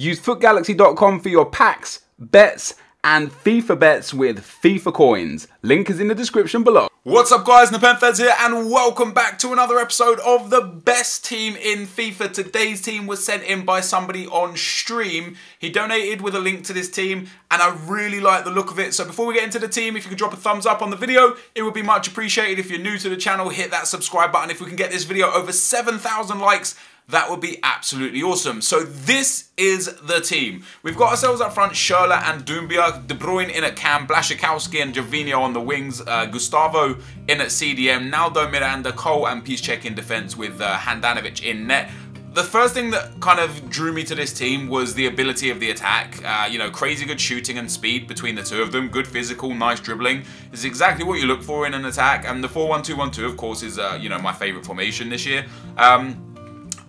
Use footgalaxy.com for your packs, bets, and FIFA bets with FIFA coins. Link is in the description below. What's up guys, NepentheZ here and welcome back to another episode of the best team in FIFA. Today's team was sent in by somebody on stream. He donated with a link to this team and I really like the look of it. So before we get into the team, if you could drop a thumbs up on the video, it would be much appreciated. If you're new to the channel, hit that subscribe button. If we can get this video over 7,000 likes, that would be absolutely awesome. So this is the team. We've got ourselves up front Schürrle and Doumbia, De Bruyne in at cam, Blaszczykowski and Gervinho on the wings, Gustavo in at CDM, Naldo Miranda, Cole and Piszczek in defence with Handanovic in net. The first thing that kind of drew me to this team was the ability of the attack. You know, crazy good shooting and speed between the two of them. Good physical, nice dribbling. Is exactly what you look for in an attack. And the 4-1-2-1-2, of course, is, you know, my favourite formation this year.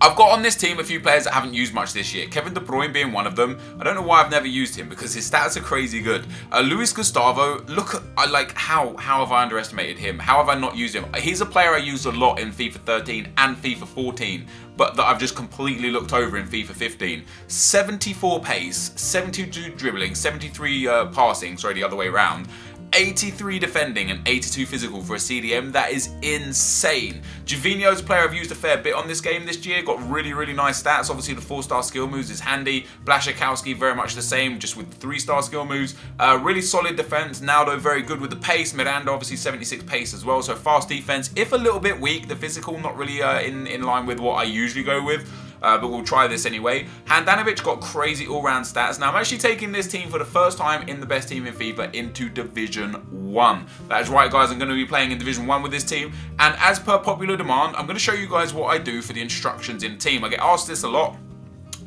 I've got on this team a few players that haven't used much this year. Kevin De Bruyne being one of them. I don't know why I've never used him because his stats are crazy good. Luis Gustavo, look at like how have I underestimated him? How have I not used him? He's a player I used a lot in FIFA 13 and FIFA 14, but that I've just completely looked over in FIFA 15. 74 pace, 72 dribbling, 73 passing, sorry, the other way around. 83 defending and 82 physical for a CDM. That is insane. Gervinho's a player I've used a fair bit on this game this year. Got really, really nice stats. Obviously, the 4-star skill moves is handy. Blaszczykowski, very much the same, just with 3-star skill moves. Really solid defense. Naldo, very good with the pace. Miranda, obviously 76 pace as well. So fast defense, if a little bit weak. The physical, not really in line with what I usually go with. But we'll try this anyway. Handanovic got crazy all-round stats. Now, I'm actually taking this team for the first time in the best team in FIFA into Division 1. That is right, guys. I'm going to be playing in Division 1 with this team. And as per popular demand, I'm going to show you guys what I do for the instructions in the team. I get asked this a lot.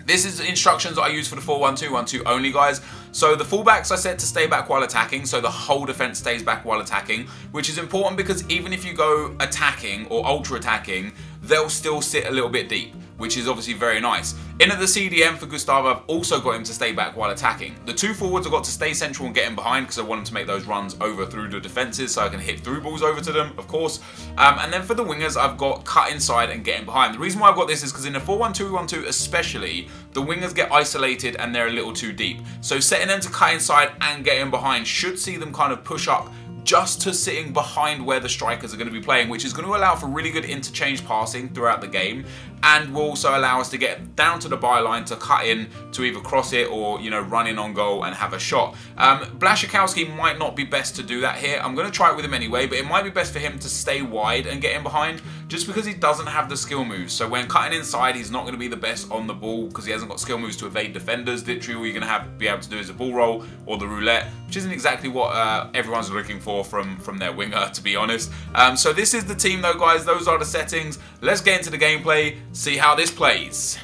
This is the instructions that I use for the 4-1-2-1-2 only, guys. So the fullbacks I set to stay back while attacking, so the whole defense stays back while attacking, which is important because even if you go attacking or ultra attacking, they'll still sit a little bit deep, which is obviously very nice. In at the CDM for Gustavo, I've also got him to stay back while attacking. The two forwards I've got to stay central and get in behind because I want them to make those runs over through the defences so I can hit through balls over to them, of course. And then for the wingers, I've got cut inside and get in behind. The reason why I've got this is because in the 4-1-2-1-2 especially, the wingers get isolated and they're a little too deep. So setting them to cut inside and get in behind should see them kind of push up just to sitting behind where the strikers are going to be playing, which is going to allow for really good interchange passing throughout the game and will also allow us to get down to the byline to cut in to either cross it or, you know, run in on goal and have a shot. Blaszczykowski might not be best to do that here. I'm going to try it with him anyway, but it might be best for him to stay wide and get in behind just because he doesn't have the skill moves. So when cutting inside, he's not going to be the best on the ball because he hasn't got skill moves to evade defenders. Literally all you're going to be able to do is a ball roll or the roulette, which isn't exactly what everyone's looking for from their winger, to be honest. So this is the team though, guys. Those are the settings. Let's get into the gameplay, see how this plays.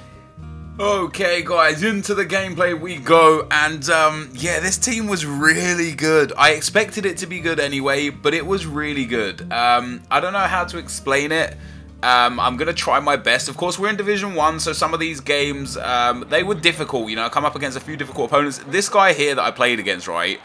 Okay guys, into the gameplay we go, and yeah, this team was really good. I expected it to be good anyway, but it was really good. I don't know how to explain it. I'm going to try my best. Of course, we're in Division 1, so some of these games, they were difficult. You know, I come up against a few difficult opponents. This guy here that I played against, right,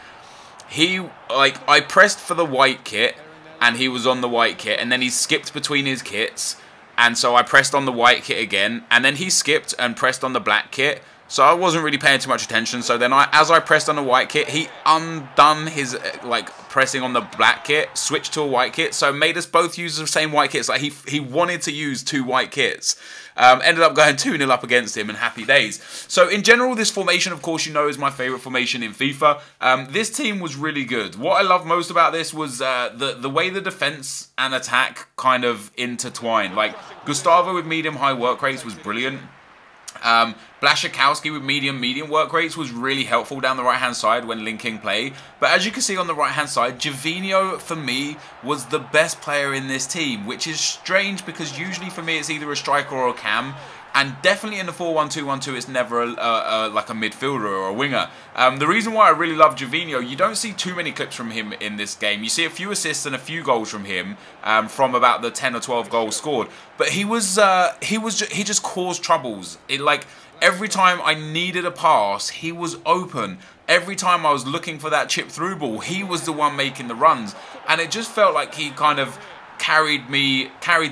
I pressed for the white kit, and he was on the white kit, and then he skipped between his kits, and so I pressed on the white kit again, and then he skipped and pressed on the black kit, so I wasn't really paying too much attention. So then as I pressed on the white kit, he undone his, like, pressing on the black kit, switched to a white kit, so made us both use the same white kits. Like, he wanted to use two white kits. Ended up going 2-0 up against him and happy days. So in general, this formation, of course, you know, is my favourite formation in FIFA. This team was really good. What I love most about this was the way the defence and attack kind of intertwined. Like, Gustavo with medium-high work rates was brilliant. Blaszczykowski with medium work rates was really helpful down the right-hand side when linking play. But as you can see on the right-hand side, Gervinho, for me, was the best player in this team, which is strange because usually for me it's either a striker or a cam. And definitely in the 4-1-2-1-2, it's never like a midfielder or a winger. The reason why I really love Gervinho, you don't see too many clips from him in this game. You see a few assists and a few goals from him from about the 10 or 12 goals scored. But he just caused troubles. Every time I needed a pass, he was open. Every time I was looking for that chip through ball, he was the one making the runs. And it just felt like he kind of carried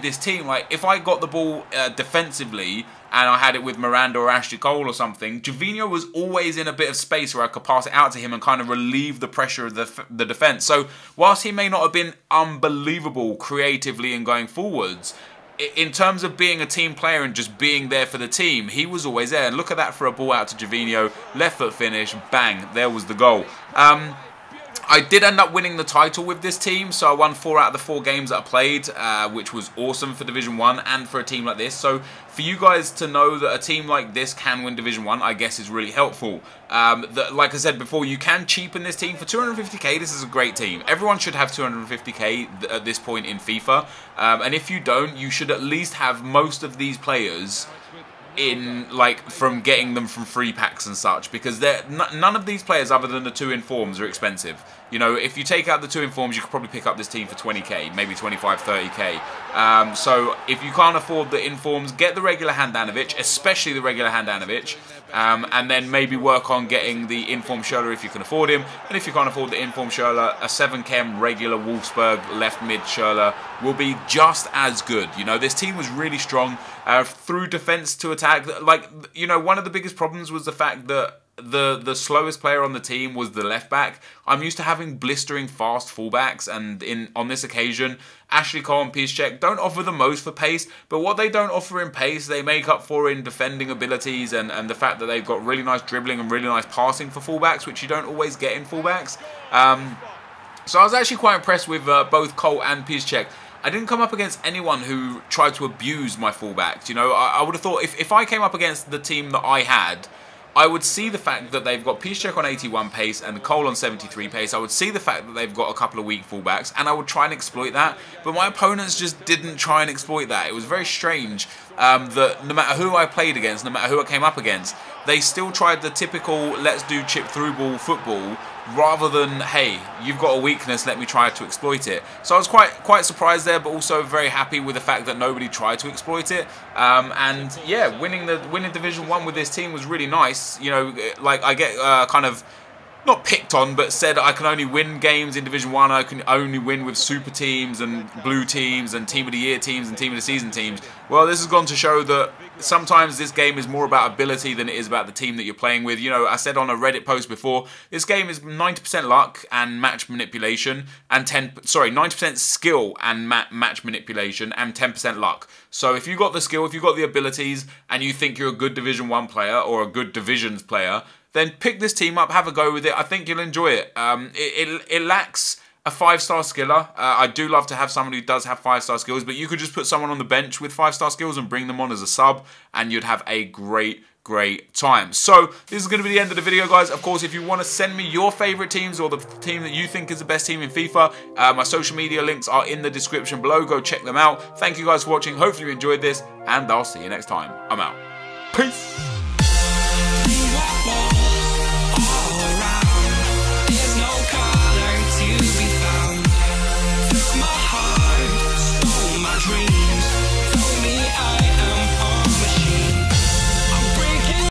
this team. Like, if I got the ball defensively and I had it with Miranda or Ashley Cole or something, Gervinho was always in a bit of space where I could pass it out to him and kind of relieve the pressure of the defence. So whilst he may not have been unbelievable creatively and going forwards, in terms of being a team player and just being there for the team, he was always there. And look at that for a ball out to Gervinho, left foot finish, bang, there was the goal. I did end up winning the title with this team, so I won 4 out of the 4 games that I played, which was awesome for Division 1 and for a team like this. So for you guys to know that a team like this can win Division 1, I guess is really helpful. Like I said before, you can cheapen this team. For 250k, this is a great team. Everyone should have 250k at this point in FIFA. And if you don't, you should at least have most of these players in, like, from getting them from free packs and such, because none of these players other than the 2 informs are expensive. You know, if you take out the 2 informs, you could probably pick up this team for 20k, maybe 25, 30k. So if you can't afford the informs, get the regular Handanovic, especially the regular Handanovic, and then maybe work on getting the inform Schürrle if you can afford him. And if you can't afford the inform Schürrle, a 7chem regular Wolfsburg left mid Schürrle will be just as good. You know, this team was really strong through defense to attack. Like, you know, one of the biggest problems was the fact that the slowest player on the team was the left back. I'm used to having blistering fast fullbacks, and on this occasion, Ashley Cole and Piszczek don't offer the most for pace, but what they don't offer in pace, they make up for in defending abilities and the fact that they've got really nice dribbling and really nice passing for fullbacks, which you don't always get in fullbacks. So I was actually quite impressed with both Cole and Piszczek. I didn't come up against anyone who tried to abuse my fullbacks. You know, I would have thought if I came up against the team that I had, I would see the fact that they've got Piszczek on 81 pace and Cole on 73 pace. I would see the fact that they've got a couple of weak fullbacks, and I would try and exploit that. But my opponents just didn't try and exploit that. It was very strange that no matter who I played against, no matter who I came up against, they still tried the typical let's do chip through ball football, rather than, hey, you've got a weakness, let me try to exploit it. So I was quite surprised there, but also very happy with the fact that nobody tried to exploit it. And yeah, winning Division 1 with this team was really nice. You know, like, I get kind of not picked on, but said I can only win games in Division 1, I can only win with super teams and blue teams and team of the year teams and team of the season teams. Well, this has gone to show that sometimes this game is more about ability than it is about the team that you're playing with. You know, I said on a Reddit post before, this game is 90% luck and match manipulation, and 90% skill and match manipulation and 10% luck. So if you got the skill, if you got the abilities, and you think you're a good Division 1 player or a good Divisions player, then pick this team up, have a go with it. I think you'll enjoy it. It lacks a 5-star skiller. I do love to have someone who does have 5-star skills, but you could just put someone on the bench with 5-star skills and bring them on as a sub, and you'd have a great time. So this is going to be the end of the video, guys. Of course, if you want to send me your favorite teams or the team that you think is the best team in FIFA, my social media links are in the description below. Go check them out. Thank you guys for watching. Hopefully you enjoyed this, and I'll see you next time. I'm out. Peace.